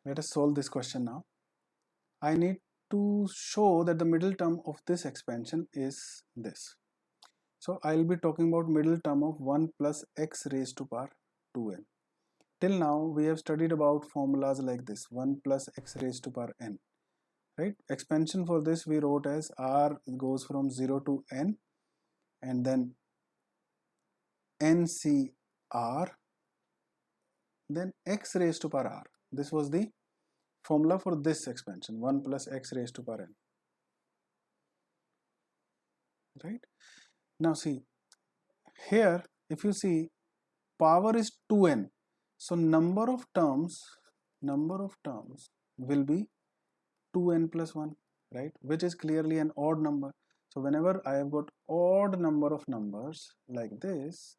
Let us solve this question now. I need to show that the middle term of this expansion is this. So I'll be talking about middle term of 1 plus x raised to power 2n. Till now we have studied about formulas like this, 1 plus x raised to power n. Right? Expansion for this we wrote as r goes from 0 to n, and then ncr, then x raised to power r. This was the formula for this expansion, 1 plus x raised to power n. Right? Now see, here if you see, power is 2n, so number of terms will be 2n plus 1, right, which is clearly an odd number. So whenever I have got odd number of numbers like this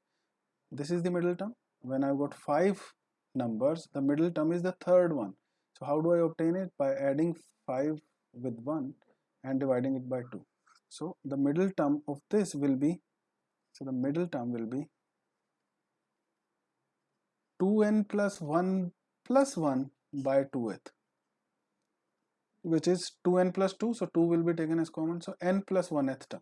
is the middle term. When I've got 5 numbers, the middle term is the third one. So how do I obtain it? By adding 5 with 1 and dividing it by 2. So the middle term of this will be, 2n plus 1 plus 1 by 2th, which is 2n plus 2, so 2 will be taken as common, so n plus 1th term.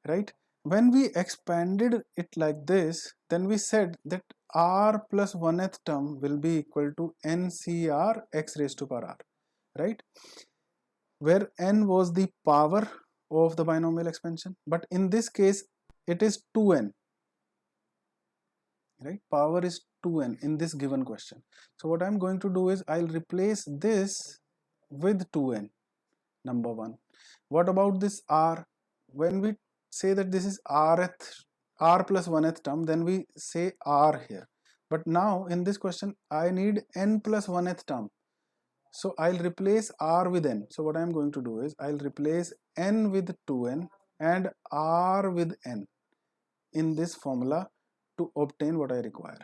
Right? When we expanded it like this, then we said that r plus 1th term will be equal to ncr x raised to power r, right, where n was the power of the binomial expansion, but in this case it is 2n, right? Power is 2n in this given question. So what I'm going to do is I'll replace this with 2n, number one. What about this r? When we say that this is r plus 1th term, then we say r here, but now in this question I need n plus 1th term, so I'll replace r with n. So what I'm going to do is I'll replace n with 2n and r with n in this formula to obtain what I require,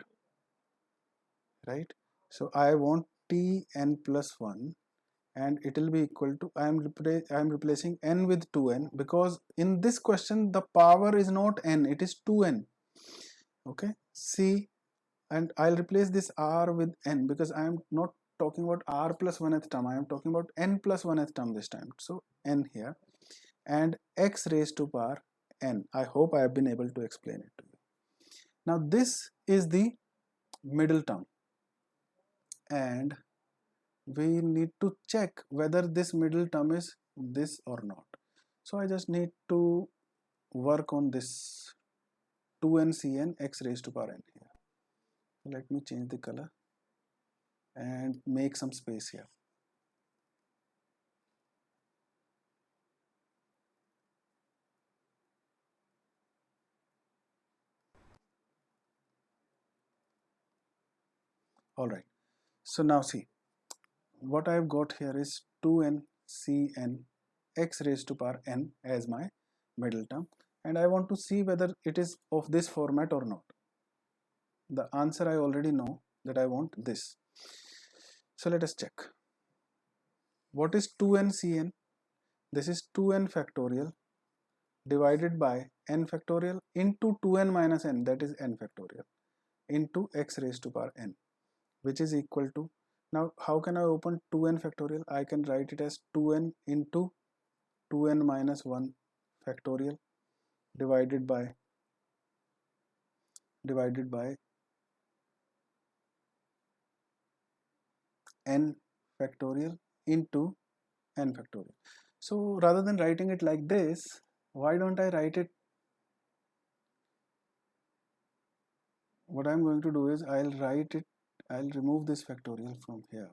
right? So I want Tn plus 1, and it will be equal to, I am replacing n with 2n, because in this question the power is not n, it is 2n. Okay, see, and I'll replace this r with n, because I am not talking about r plus 1th term, I am talking about n plus 1th term this time. So n here, and x raised to power n. I hope I have been able to explain it to you. Now this is the middle term, and we need to check whether this middle term is this or not. So I just need to work on this 2ncn x raised to power n here. So let me change the color and make some space here. Alright, so now see, what I've got here is 2ncn x raised to power n as my middle term, and I want to see whether it is of this format or not. The answer I already know, that I want this. So let us check. What is 2ncn? This is 2n factorial divided by n factorial into 2n minus n, that is n factorial, into x raised to power n, which is equal to, now how can I open 2n factorial? I can write it as 2n into 2n minus 1 factorial divided by n factorial into n factorial. So rather than writing it like this, why don't I write it, what I'm going to do is I'll remove this factorial from here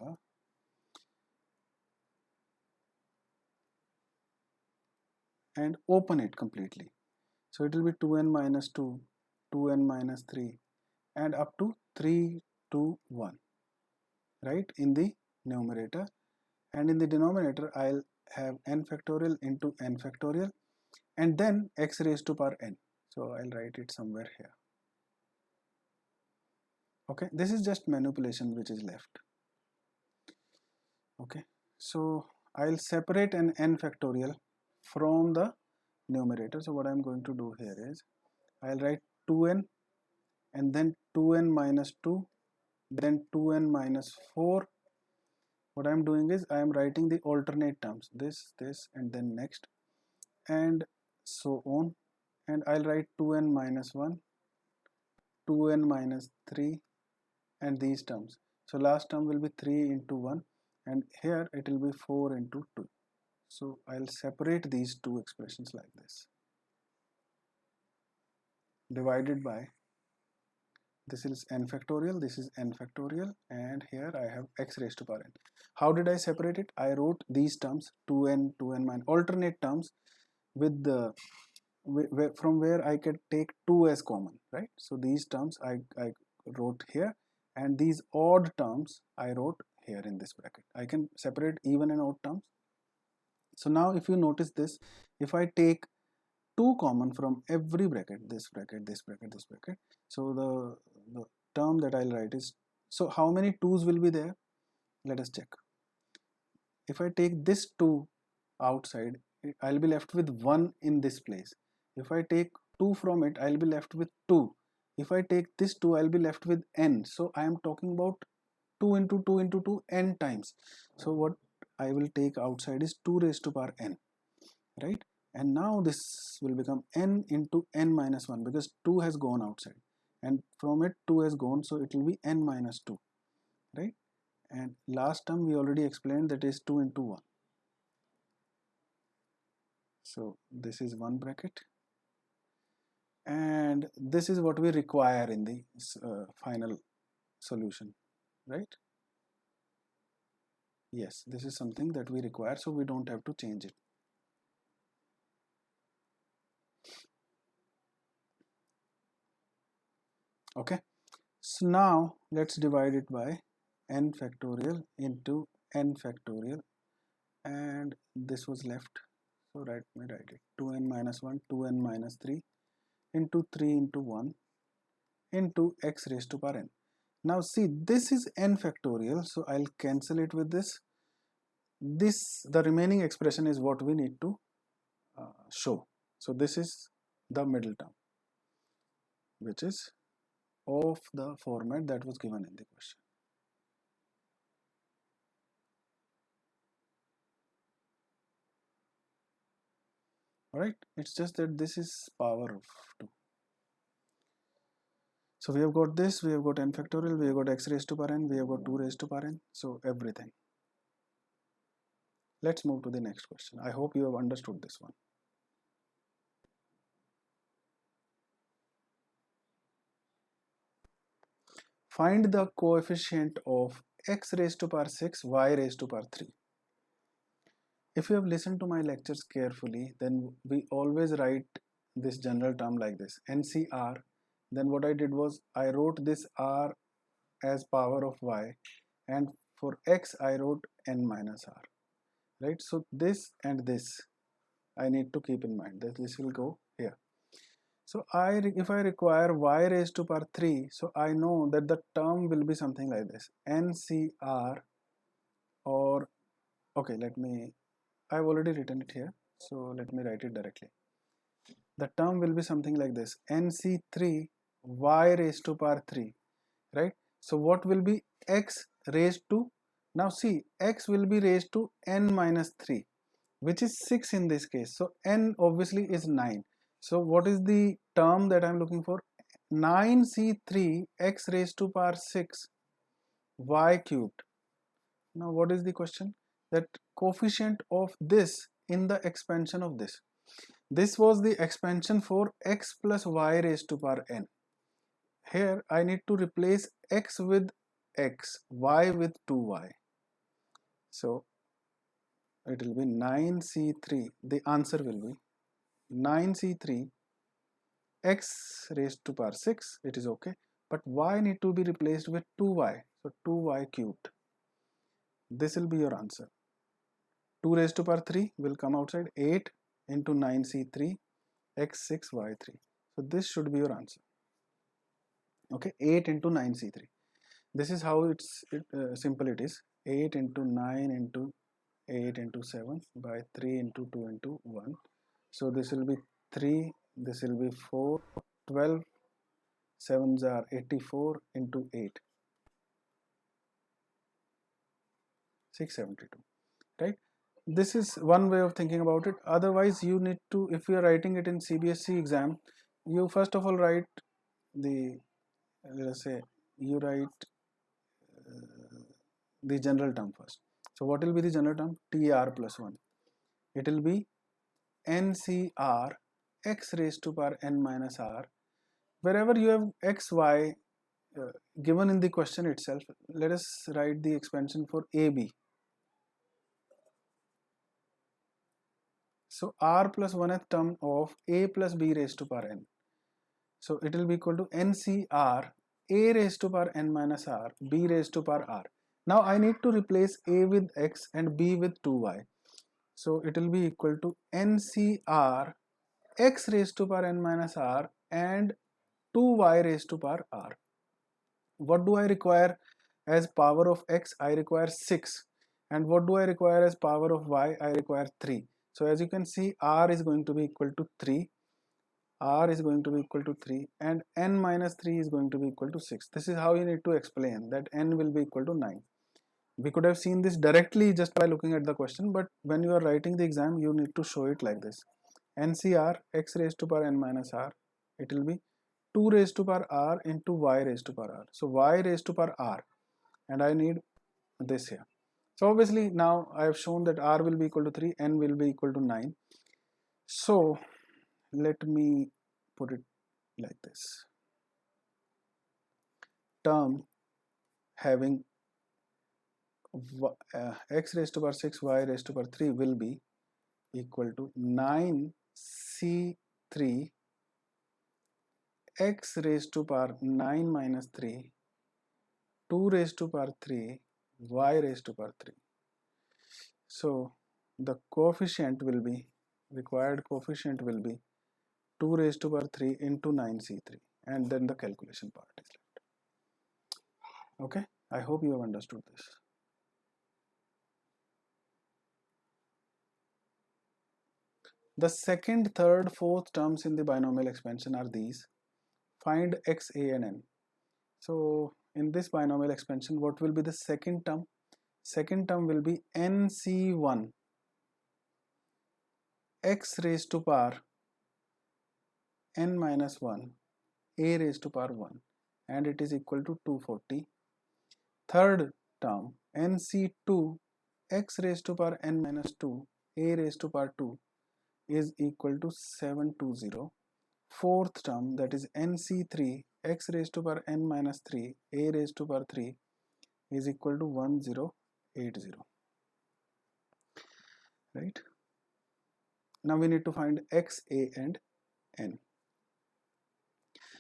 and open it completely. So it will be 2n minus 2, 2n minus 3, and up to 3 to 1, right, in the numerator, and in the denominator I'll have n factorial into n factorial, and then x raised to power n. So I'll write it somewhere here. Okay, this is just manipulation which is left. Okay, so I'll separate an n factorial from the numerator. So what I'm going to do here is I'll write 2n and then 2n minus 2 then 2n minus 4. What I am doing is I am writing the alternate terms, this and then next, and so on, and I'll write 2n minus 1, 2n minus 3, and these terms. So last term will be 3 into 1, and here it will be 4 into 2. So I'll separate these two expressions like this, divided by, this is n factorial, this is n factorial, and here I have x raised to power n. How did I separate it? I wrote these terms 2n, 2n minus alternate terms with the from where I can take 2 as common, right? So these terms I wrote here, and these odd terms I wrote here in this bracket. I can separate even and odd terms. So now if you notice this, if I take 2 common from every bracket, this bracket, this bracket, this bracket, so the term that I'll write is, so how many 2's will be there? Let us check. If I take this 2 outside, I'll be left with 1 in this place. If I take 2 from it, I'll be left with 2. If I take this 2, I'll be left with n. So I am talking about 2 into 2 into 2 n times. So what I will take outside is 2 raised to power n, right? And now this will become n into n minus 1 because 2 has gone outside, and from it 2 has gone, so it will be n minus 2, right? And last term we already explained, that is 2 into 1. So this is one bracket, and this is what we require in the final solution, right? Yes, this is something that we require, so we don't have to change it. Okay, so now let's divide it by n factorial into n factorial, and this was left, so let me write it, 2n minus 1, 2n minus 3 into 3 into 1 into x raised to power n. Now see, this is n factorial, so I'll cancel it with this. The remaining expression is what we need to show. So this is the middle term, which is of the format that was given in the question. Alright, it's just that this is power of 2. So we have got this, we have got n factorial, we have got x raised to power n, we have got 2 raised to power n, so everything. Let's move to the next question. I hope you have understood this one. Find the coefficient of x raised to power 6, y raised to power 3. If you have listened to my lectures carefully, then we always write this general term like this, NCR. Then what I did was I wrote this r as power of y, and for x I wrote n minus r, right? So this and this I need to keep in mind that this will go here. So if I require y raised to power 3, so I know that the term will be something like this, NCR, or okay, I've already written it here, so let me write it directly. The term will be something like this, NC3 y raised to power 3, right? So what will be x raised to, now see, x will be raised to n minus 3, which is 6 in this case, so n obviously is 9. So what is the term that I'm looking for? 9c3 x raised to power 6 y cubed. Now what is the question? That coefficient of this in the expansion of this. This was the expansion for x plus y raised to power n. Here I need to replace x with x, y with 2y. So it will be 9c3. The answer will be 9c3 x raised to power 6. It is okay. But y need to be replaced with 2y. So 2y cubed. This will be your answer. 2 raised to power 3 will come outside, 8 into 9c3 x6 y3. So this should be your answer. Okay, 8 into 9c3. This is how simple it is. 8 into 9 into 8 into 7 by 3 into 2 into 1. So this will be 3, this will be 4, 12, 7s are 84 into 8. 672, right? This is one way of thinking about it. Otherwise, you need to, if you are writing it in CBSE exam, you first of all write the, let us say, you write the general term first. So what will be the general term? TR plus 1. It will be NCR x raised to power n minus r. Wherever you have x, y given in the question itself, let us write the expansion for AB. So r plus 1th term of a plus b raised to power n. So it will be equal to NCR a raised to power n minus r, b raised to power r. Now I need to replace a with x and b with 2y. So it will be equal to NCR x raised to power n minus r and 2y raised to power r. What do I require as power of x? I require 6. And what do I require as power of y? I require 3. So as you can see, r is going to be equal to 3. R is going to be equal to 3 and n minus 3 is going to be equal to 6. This is how you need to explain that n will be equal to 9. We could have seen this directly just by looking at the question, but when you are writing the exam, you need to show it like this. NCR x raised to power n minus r, it will be 2 raised to power r into y raised to power r. So y raised to power r, and I need this here. So obviously now I have shown that r will be equal to 3, n will be equal to 9. So let me put it like this. Term having x raised to power 6, y raised to power 3 will be equal to 9c3 x raised to power 9 minus 3, 2 raised to power 3, y raised to power 3. So the coefficient will be, required coefficient will be 2 raised to power 3 into 9c3, and then the calculation part is left. Okay, I hope you have understood this. The second, third, fourth terms in the binomial expansion are these. Find x, a and n. So in this binomial expansion, what will be the second term? Second term will be nc1 x raised to power n minus 1 a raised to power 1, and it is equal to 240. Third term nc2 x raised to power n minus 2 a raised to power 2 is equal to 720. Fourth term, that is nc3 x raised to power n minus 3 a raised to power 3 is equal to 1080. Right? Now we need to find x, a and n.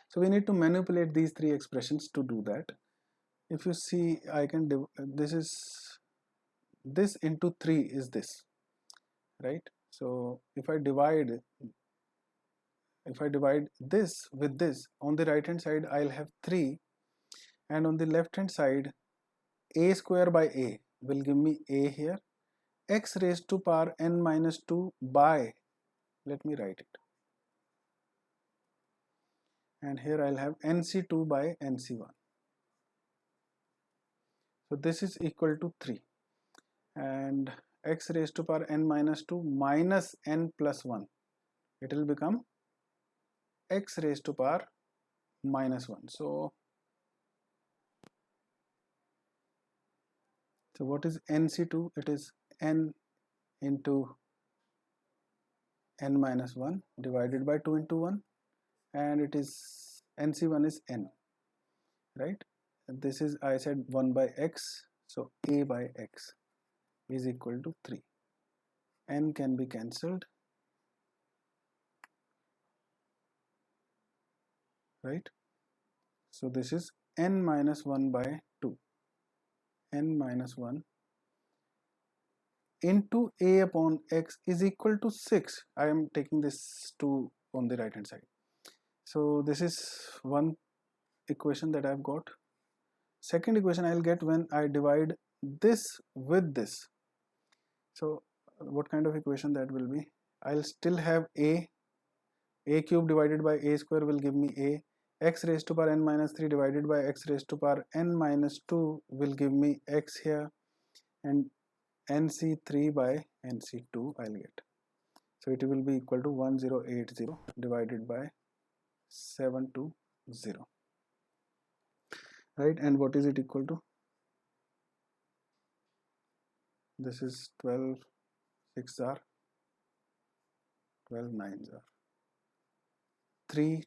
So we need to manipulate these three expressions to do that. If you see, I can this into 3 is this, right? So if I divide this with this, on the right hand side I'll have 3, and on the left hand side a square by a will give me a here, x raised to power n minus 2 by, let me write it, and here I'll have nc2 by nc1. So this is equal to 3, and x raised to power n minus 2 minus n plus 1, it will become x raised to power minus 1. So what is nc2? It is n into n minus 1 divided by 2 into 1, and it is nc1 is n, right? This is, I said, 1 by x, so a by x is equal to 3. N can be cancelled, right? So this is n minus 1 by 2, n minus 1 into a upon x is equal to 6. I am taking this 2 on the right hand side. So this is one equation that I've got. Second equation I'll get when I divide this with this. So what kind of equation that will be? I'll still have a cube divided by a square will give me a, x raised to power n minus 3 divided by x raised to power n minus 2 will give me x here, and NC3 by NC2 I'll get. So it will be equal to 1080 divided by 720, right? And what is it equal to? This is 12 6 are 12 9s are 3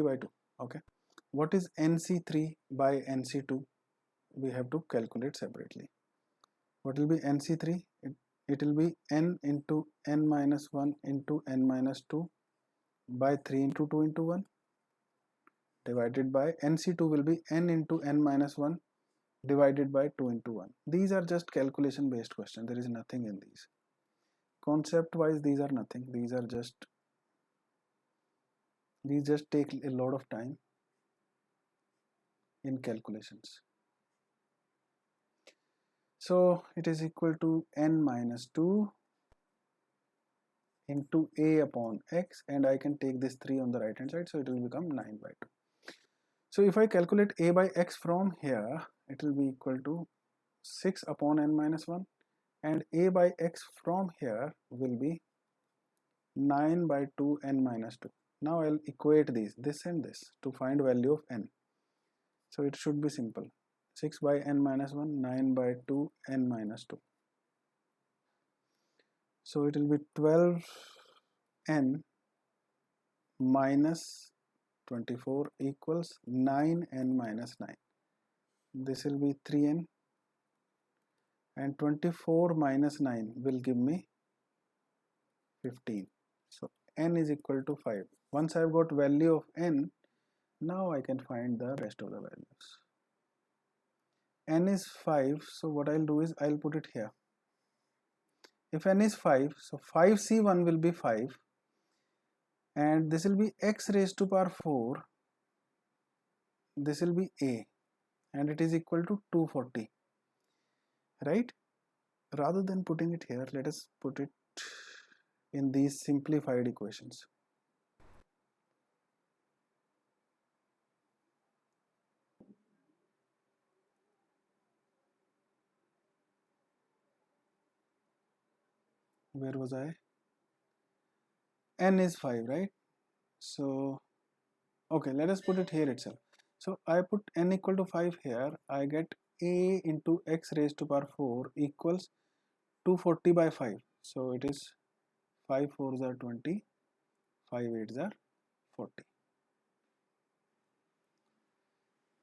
by 2. Okay, what is NC3 by NC2? We have to calculate separately. What will be NC3? It will be n into n minus 1 into n minus 2 by 3 into 2 into 1 divided by NC2 will be n into n minus 1 divided by 2 into 1. These are just calculation based questions. There is nothing in these. Concept wise, these are nothing. These just take a lot of time in calculations. So it is equal to n minus 2 into a upon x, and I can take this 3 on the right hand side, so it will become 9 by 2. So if I calculate a by x from here, it will be equal to 6 upon n minus 1, and a by x from here will be 9 by 2 n minus 2. Now I'll equate this and this to find value of n. So it should be simple. 6 by n minus 1, 9 by 2 n minus 2. So it will be 12n minus 24 equals 9n minus 9. This will be 3n, and 24 minus 9 will give me 15. So n is equal to 5. Once I've got value of n, now I can find the rest of the values. N is 5, so what I'll do is I'll put it here. If n is 5, so 5c1 will be 5, and this will be x raised to power 4. This will be a, and it is equal to 240, right? Rather than putting it here, let us put it in these simplified equations. Where was I? N is 5, right? So okay, let us put it here itself. So I put n equal to 5 here. I get a into x raised to power 4 equals 240 by 5. So it is 5 4s are 20, 5 8s are 40.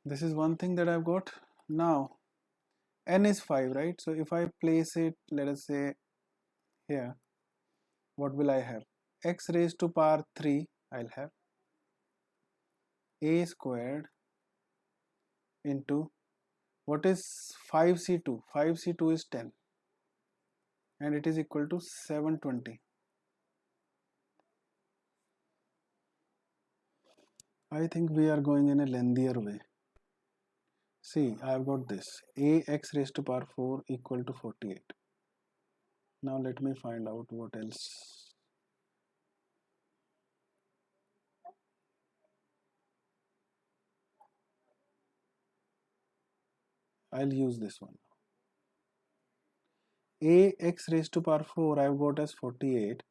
This is one thing that I've got. Now n is 5, right? So if I place it, let us say here, what will I have? X raised to power 3, I'll have a squared into, what is 5c2? 5c2 is 10, and it is equal to 720. I think we are going in a lengthier way. See, I have got this. Ax raised to power 4 equal to 48. Now let me find out what else. I'll use this one. Ax raised to power 4 I've got as 48.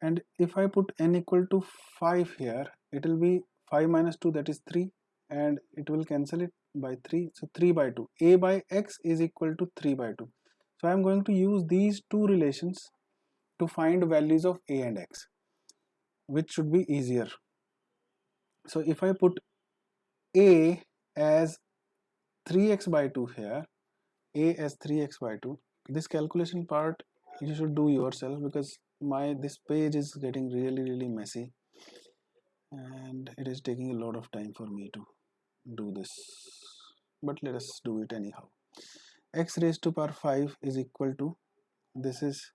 And if I put n equal to 5 here, it will be 5 minus 2, that is 3. And it will cancel it by 3. So 3 by 2. A by x is equal to 3 by 2. So I'm going to use these two relations to find values of a and x, which should be easier. So if I put a as 3x by 2 here, a as 3x by 2, this calculation part you should do yourself, because this page is getting really messy and it is taking a lot of time for me to do this, but let us do it anyhow. X raised to power 5 is equal to, this is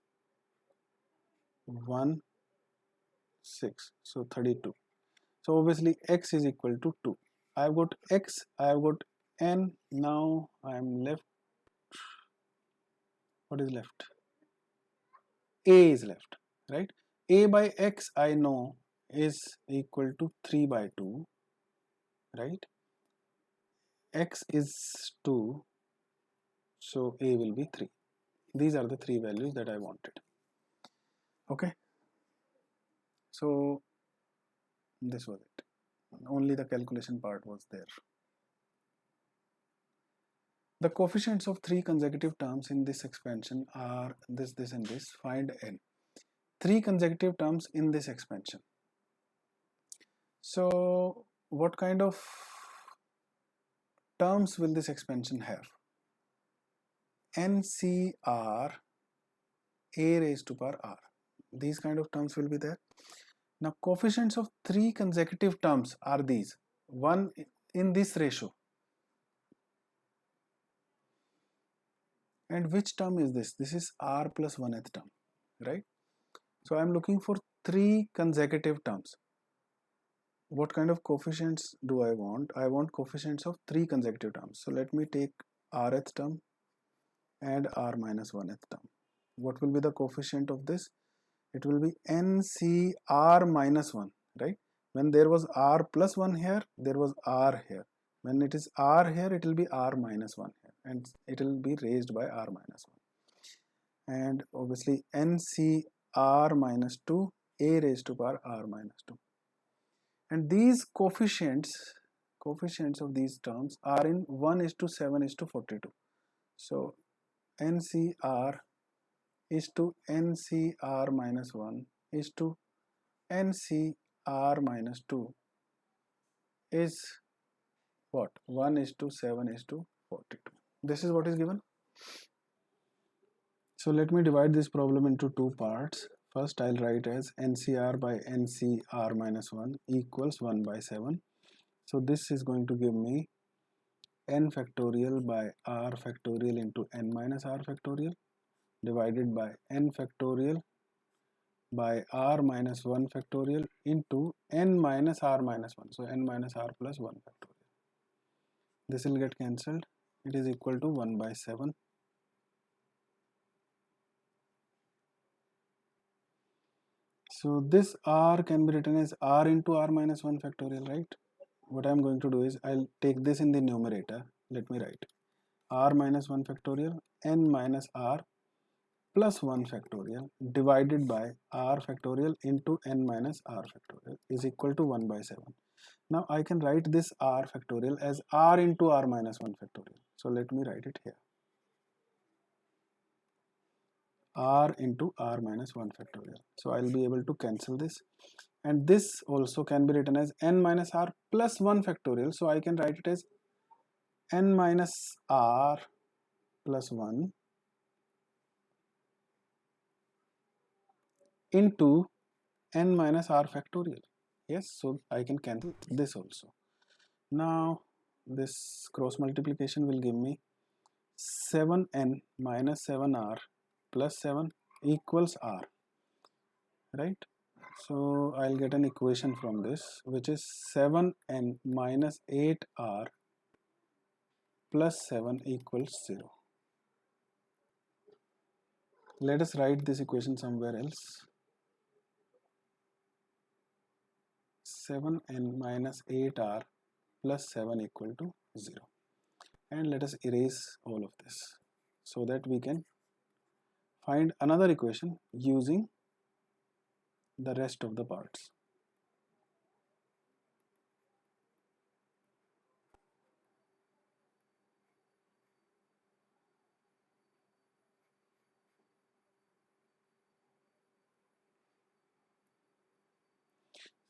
1 6, so 32. So obviously x is equal to 2. I've got x, I've got n. Now I am left, what is left? A is left, right? A by x I know is equal to 3 by 2, right? X is 2, so a will be 3. These are the three values that I wanted. Okay, so this was it. Only the calculation part was there. The coefficients of three consecutive terms in this expansion are this, this, and this. Find n. Three consecutive terms in this expansion. So what kind of terms will this expansion have? NCR a raised to power r. These kind of terms will be there. Now coefficients of three consecutive terms are these. One in this ratio. And which term is this? This is r plus 1th term, right? So I'm looking for three consecutive terms. What kind of coefficients do I want? I want coefficients of three consecutive terms. So let me take rth term and r minus 1th term. What will be the coefficient of this? It will be NCR minus 1, right? When there was r plus 1 here, there was r here. When it is r here, it will be r minus 1 here, and it will be raised by r minus 1. And obviously NCR minus 2 a raised to power r minus 2. And these coefficients of these terms are in 1:7:42. So NCR is to NCR minus 1 is to NCR minus 2 is what? 1:7:42. This is what is given. So let me divide this problem into two parts. First I'll write as NCR by NCR minus 1 equals 1 by 7. So this is going to give me n factorial by r factorial into n minus r factorial divided by n factorial by r minus 1 factorial into n minus r minus 1. So n minus r plus 1 factorial. This will get cancelled. It is equal to 1 by 7. So this r can be written as r into r minus 1 factorial, right? What I am going to do is I'll take this in the numerator. Let me write r minus 1 factorial n minus r plus 1 factorial divided by r factorial into n minus r factorial is equal to 1 by 7. Now I can write this r factorial as r into r minus 1 factorial. So let me write it here. R into r minus 1 factorial. So I'll be able to cancel this. And this also can be written as n minus r plus 1 factorial. So I can write it as n minus r plus 1 into n minus r factorial. Yes, so I can cancel this also. Now this cross multiplication will give me 7n minus 7r plus 7 equals r, right? So I'll get an equation from this, which is 7n minus 8r plus 7 equals 0. Let us write this equation somewhere else. 7n minus 8r plus 7 equal to 0. And let us erase all of this so that we can find another equation using the rest of the parts.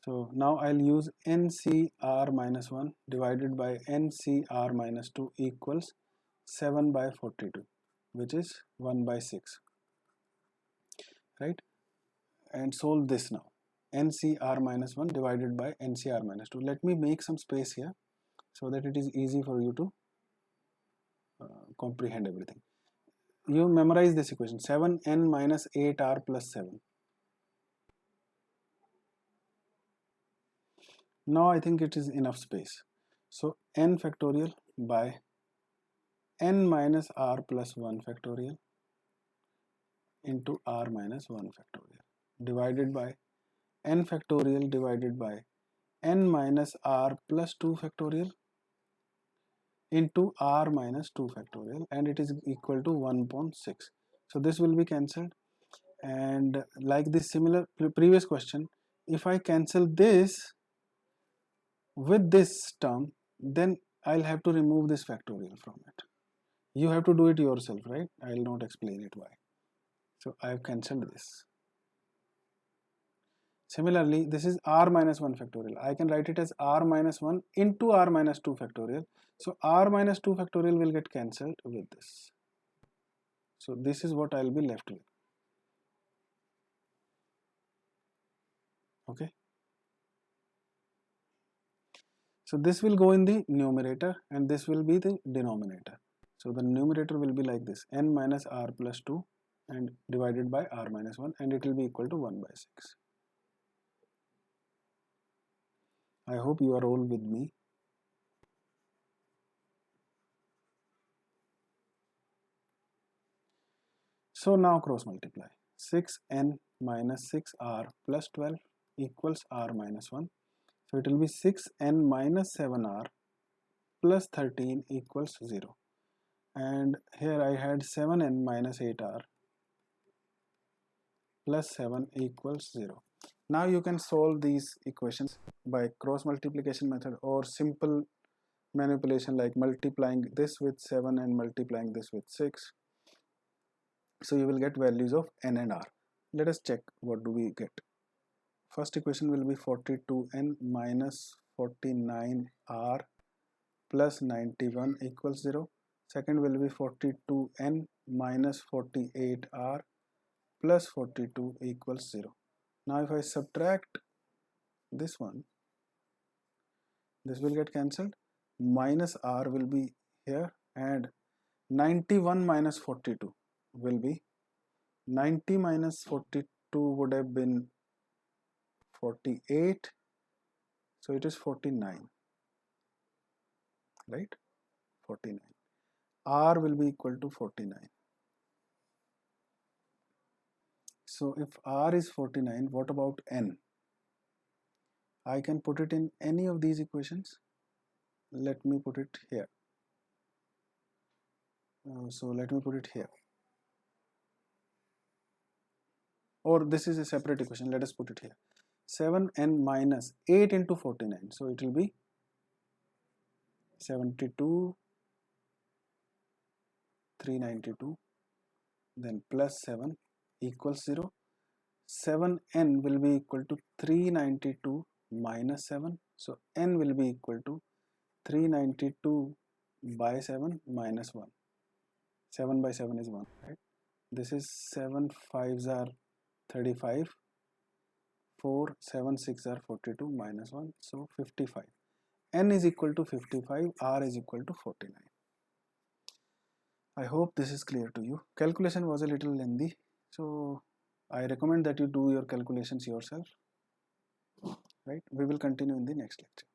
So now I'll use NCR minus 1 divided by NCR minus 2 equals 7 by 42, which is 1 by 6, right? And solve this now. NCR minus 1 divided by NCR minus 2. Let me make some space here so that it is easy for you to comprehend everything. You memorize this equation, 7n minus 8r plus 7. Now I think it is enough space. So n factorial by n minus r plus 1 factorial into r minus 1 factorial divided by n factorial divided by n minus r plus 2 factorial into r minus 2 factorial, and it is equal to 1 upon 6. So this will be cancelled. And like this similar previous question, if I cancel this with this term, then I'll have to remove this factorial from it. You have to do it yourself, right? I'll not explain it why. So I have cancelled this. Similarly, this is r minus 1 factorial. I can write it as r minus 1 into r minus 2 factorial. So r minus 2 factorial will get cancelled with this. So this is what I'll be left with. Okay. So this will go in the numerator and this will be the denominator. So the numerator will be like this, n minus r plus 2 and divided by r minus 1, and it will be equal to 1 by 6. I hope you are all with me. So now cross multiply. 6n minus 6r plus 12 equals r minus 1. So it will be 6n minus 7r plus 13 equals 0. And here I had 7n minus 8r plus 7 equals 0. Now you can solve these equations by cross multiplication method or simple manipulation like multiplying this with 7 and multiplying this with 6. So you will get values of n and r. Let us check what do we get. First equation will be 42n minus 49r plus 91 equals 0. Second will be 42n minus 48r plus 42 equals 0. Now if I subtract this one, this will get cancelled. Minus r will be here, and 91 minus 42 will be 90 minus 42 would have been 48, so it is 49, right? 49. R will be equal to 49. So if R is 49, what about N? I can put it in any of these equations. Let me put it here. So let me put it here. Or this is a separate equation. Let us put it here. 7n minus 8 into 49. So it will be 72, 392, then plus 7 equals 0. 7n will be equal to 392 minus 7. So n will be equal to 392 by 7 minus 1. 7 by 7 is 1, right? This is 7 5s are 35, 4 7 6 are 42 minus 1, so 55. N is equal to 55, R is equal to 49. I hope this is clear to you. Calculation was a little lengthy, so I recommend that you do your calculations yourself, right? We will continue in the next lecture.